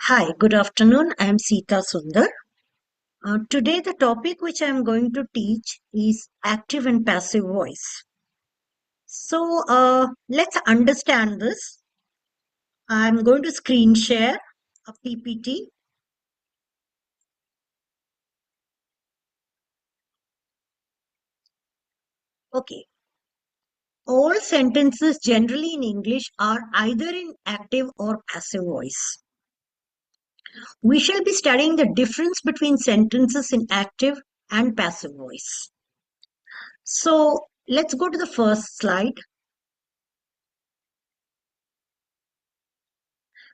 Hi, good afternoon. I am Sita Sundar. Today, the topic which I am going to teach is active and passive voice. Let's understand this. I'm going to screen share a PPT. Okay. All sentences generally in English are either in active or passive voice. We shall be studying the difference between sentences in active and passive voice. So, let's go to the first slide.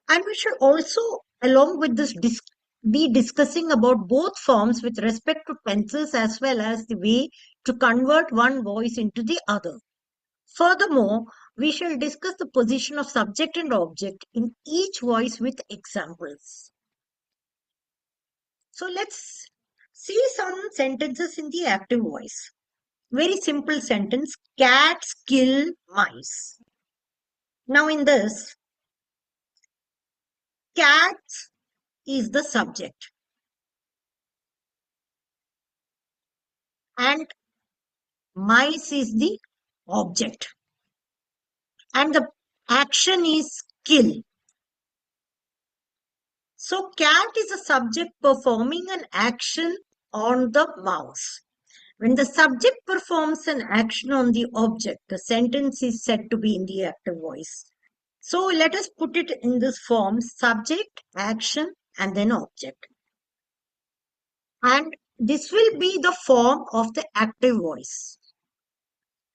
And we should also, along with this, be discussing about both forms with respect to tenses as well as the way to convert one voice into the other. Furthermore, we shall discuss the position of subject and object in each voice with examples. So let's see some sentences in the active voice. Very simple sentence: cats kill mice. Now in this, cat is the subject and mice is the object, and the action is kill. So cat is a subject performing an action on the mouse. When the subject performs an action on the object, the sentence is said to be in the active voice. So let us put it in this form: subject, action, and then object. And this will be the form of the active voice.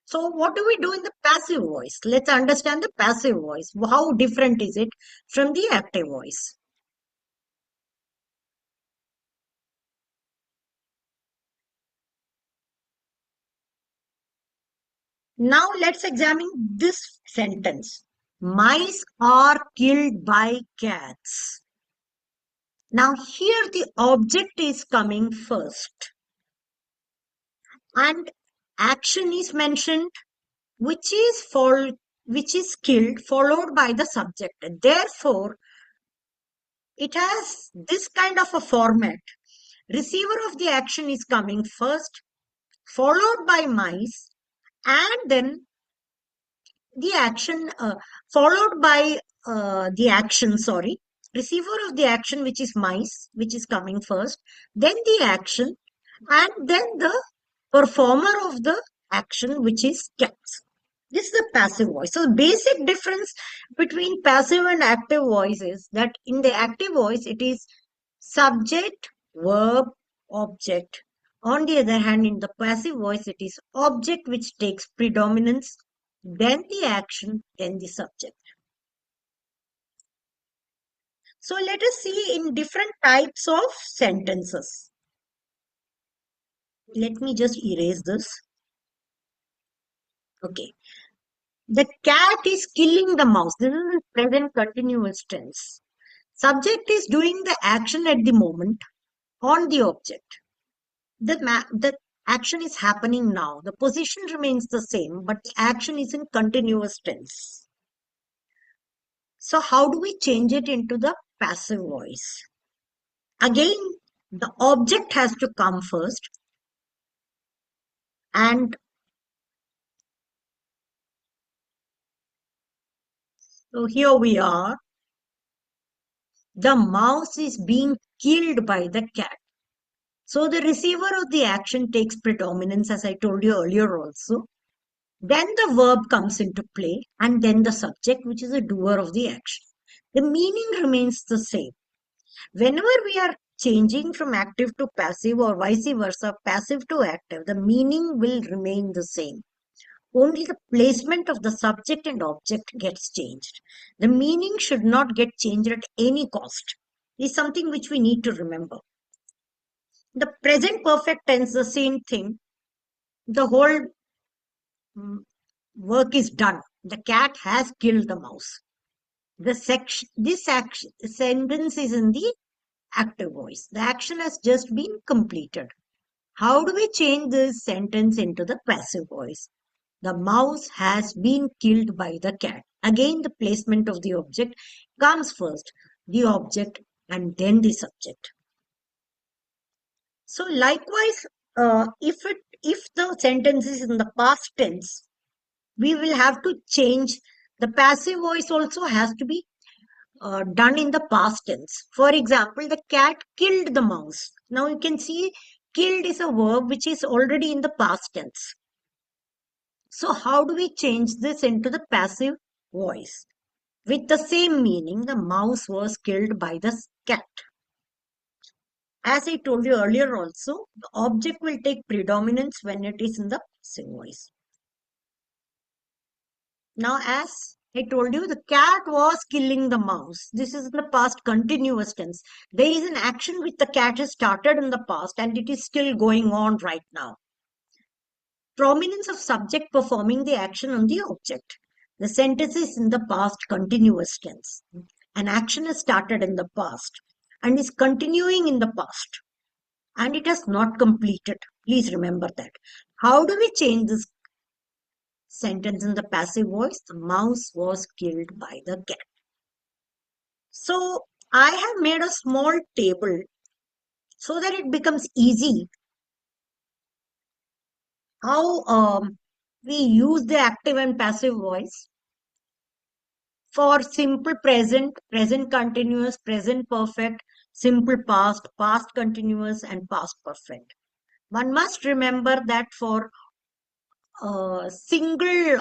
So what do we do in the passive voice? Let's understand the passive voice. How different is it from the active voice? Now let's examine this sentence. Mice are killed by cats. Now here the object is coming first and action is mentioned, which is killed, followed by the subject. Therefore, it has this kind of a format. Receiver of the action is coming first, followed by mice, and then the action followed by the action, sorry, receiver of the action, which is mice, which is coming first, then the action, and then the performer of the action, which is cats. This is the passive voice. So the basic difference between passive and active voice is that in the active voice it is subject, verb, object. On the other hand, in the passive voice, it is object which takes predominance, then the action, then the subject. So let us see in different types of sentences. Let me just erase this. Okay. The cat is killing the mouse. This is the present continuous tense. Subject is doing the action at the moment on the object. The action is happening now. The position remains the same, but the action is in continuous tense. So how do we change it into the passive voice? Again, the object has to come first, and so here we are. The mouse is being killed by the cat. So the receiver of the action takes predominance, as I told you earlier also. Then the verb comes into play, and then the subject, which is the doer of the action. The meaning remains the same. Whenever we are changing from active to passive or vice versa, passive to active, the meaning will remain the same. Only the placement of the subject and object gets changed. The meaning should not get changed at any cost. Is something which we need to remember. The present perfect tense, the same thing. The whole work is done. The cat has killed the mouse. This action sentence is in the active voice. The action has just been completed. How do we change this sentence into the passive voice? The mouse has been killed by the cat. Again, the placement of the object comes first, the object and then the subject. So likewise, if the sentence is in the past tense, we will have to change the passive voice also has to be done in the past tense. For example, the cat killed the mouse. Now you can see killed is a verb which is already in the past tense. So how do we change this into the passive voice? With the same meaning, the mouse was killed by the cat. As I told you earlier also, the object will take predominance when it is in the passive voice. Now, as I told you, the cat was killing the mouse. This is the past continuous tense. There is an action which the cat has started in the past and it is still going on right now. Prominence of subject performing the action on the object. The sentence is in the past continuous tense. An action is started in the past and is continuing in the past and it has not completed. Please remember that. How do we change this sentence in the passive voice? The mouse was killed by the cat. So I have made a small table so that it becomes easy how we use the active and passive voice for simple present, present continuous, present perfect, simple past, past continuous, and past perfect. One must remember that for singular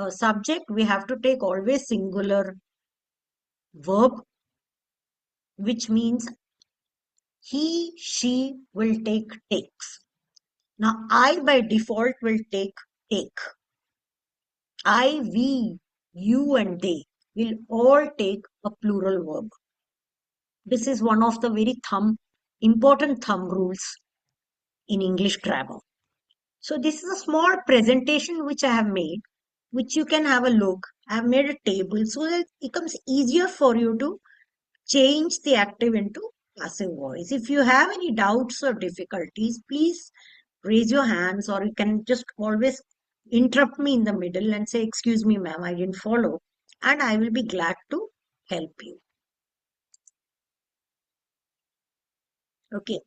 subject, we have to take always singular verb, which means he, she will take takes. Now, I by default will take. I, we, you, and they will all take a plural verb. This is one of the very important thumb rules in English grammar. So this is a small presentation which I have made, which you can have a look. I have made a table so that it becomes easier for you to change the active into passive voice. If you have any doubts or difficulties, please raise your hands or you can just always interrupt me in the middle and say, excuse me, ma'am, I didn't follow. And I will be glad to help you. Okay.